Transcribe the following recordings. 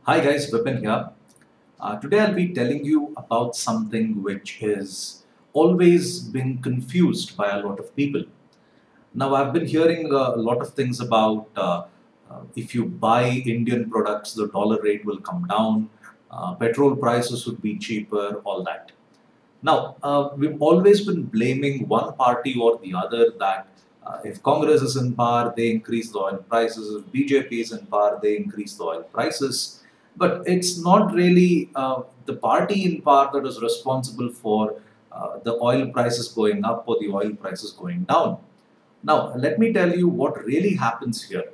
Hi guys, Vipin here. Today I'll be telling you about something which is always been confused by a lot of people. Now I've been hearing a lot of things about if you buy Indian products, the dollar rate will come down, petrol prices would be cheaper, all that. Now, we've always been blaming one party or the other that if Congress is in power, they increase the oil prices. If BJP is in power, they increase the oil prices. But it's not really the party in power that is responsible for the oil prices going up or the oil prices going down. Now, let me tell you what really happens here.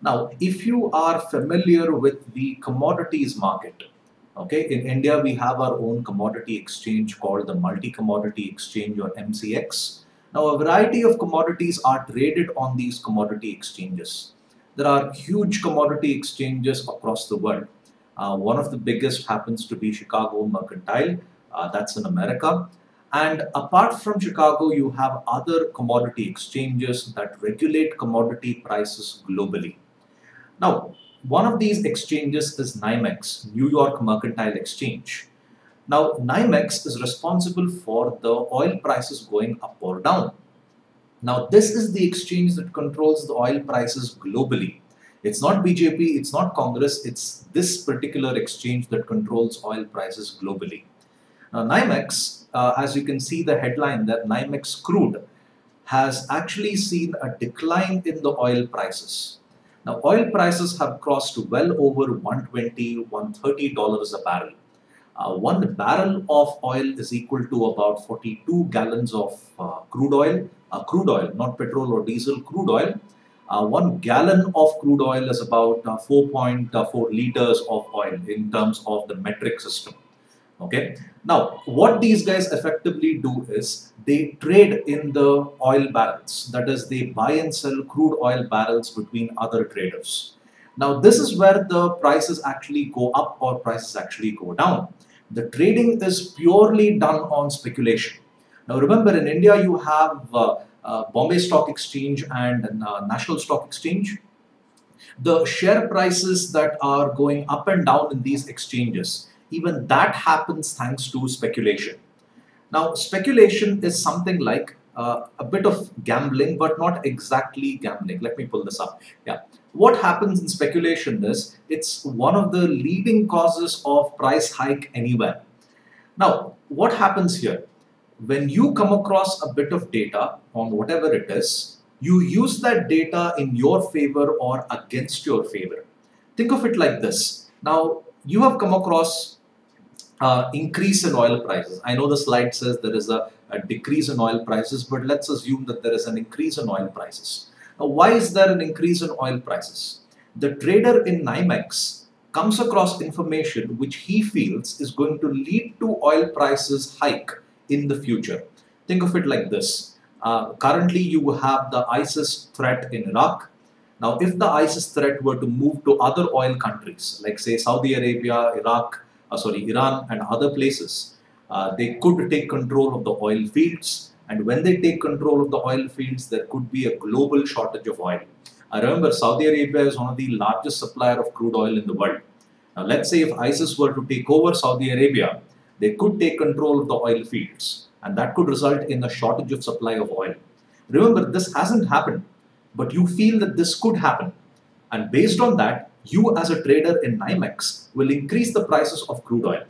Now, if you are familiar with the commodities market, okay, in India we have our own commodity exchange called the Multi Commodity Exchange or MCX. Now, a variety of commodities are traded on these commodity exchanges. There are huge commodity exchanges across the world. One of the biggest happens to be Chicago Mercantile, that's in America. And apart from Chicago, you have other commodity exchanges that regulate commodity prices globally. Now, one of these exchanges is NYMEX, New York Mercantile Exchange. Now, NYMEX is responsible for the oil prices going up or down. Now, this is the exchange that controls the oil prices globally. It's not BJP, it's not Congress, it's this particular exchange that controls oil prices globally. Now, NYMEX, as you can see the headline that NYMEX crude has actually seen a decline in the oil prices. Now, oil prices have crossed well over $120, $130 a barrel. 1 barrel of oil is equal to about 42 gallons of crude oil, not petrol or diesel, crude oil. 1 gallon of crude oil is about 4.4 liters of oil in terms of the metric system. Okay. Now, what these guys effectively do is they trade in the oil barrels. That is, they buy and sell crude oil barrels between other traders. Now, this is where the prices actually go up or prices actually go down. The trading is purely done on speculation. Now, remember, in India, you have Bombay Stock Exchange and National Stock Exchange. The share prices that are going up and down in these exchanges, even that happens thanks to speculation. Now, speculation is something like a bit of gambling, but not exactly gambling. Let me pull this up. Yeah. What happens in speculation is it's one of the leading causes of price hike anywhere. Now, what happens here? When you come across a bit of data on whatever it is, you use that data in your favor or against your favor. Think of it like this. Now, you have come across increase in oil prices. I know the slide says there is a decrease in oil prices, but let's assume that there is an increase in oil prices. Now, why is there an increase in oil prices? The trader in NYMEX comes across information which he feels is going to lead to oil prices hike in the future. Think of it like this. Currently, you have the ISIS threat in Iraq. Now, if the ISIS threat were to move to other oil countries, like say Saudi Arabia, Iran and other places, they could take control of the oil fields. And when they take control of the oil fields, there could be a global shortage of oil. Remember, Saudi Arabia is one of the largest supplier of crude oil in the world. Now, let's say if ISIS were to take over Saudi Arabia, they could take control of the oil fields. And that could result in a shortage of supply of oil. Remember, this hasn't happened, but you feel that this could happen. And based on that, you as a trader in NYMEX will increase the prices of crude oil.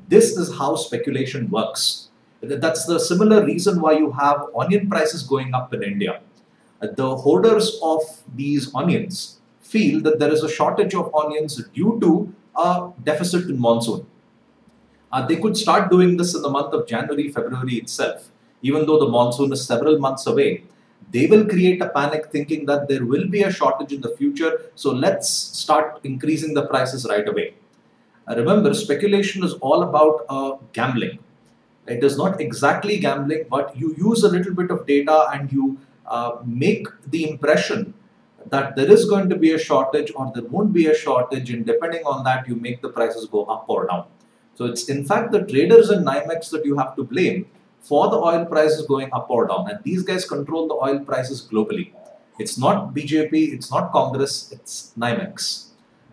This is how speculation works. That's the similar reason why you have onion prices going up in India. The holders of these onions feel that there is a shortage of onions due to a deficit in monsoon. They could start doing this in the month of January, February itself. Even though the monsoon is several months away, they will create a panic thinking that there will be a shortage in the future, so let's start increasing the prices right away. Remember, speculation is all about gambling. It is not exactly gambling, but you use a little bit of data and you make the impression that there is going to be a shortage or there won't be a shortage, and depending on that, you make the prices go up or down. So it's in fact the traders in NYMEX that you have to blame for the oil prices going up or down. And these guys control the oil prices globally. It's not BJP, it's not Congress, it's NYMEX.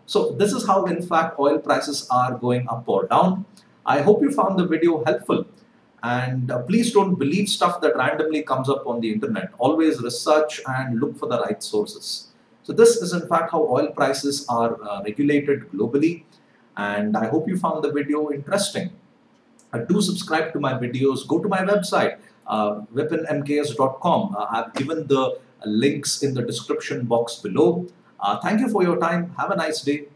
So this is how, in fact, oil prices are going up or down. I hope you found the video helpful. And please don't believe stuff that randomly comes up on the internet. Always research and look for the right sources. So this is in fact how oil prices are regulated globally. And I hope you found the video interesting. Do subscribe to my videos. Go to my website, vipinmks.com. I've given the links in the description box below. Thank you for your time. Have a nice day.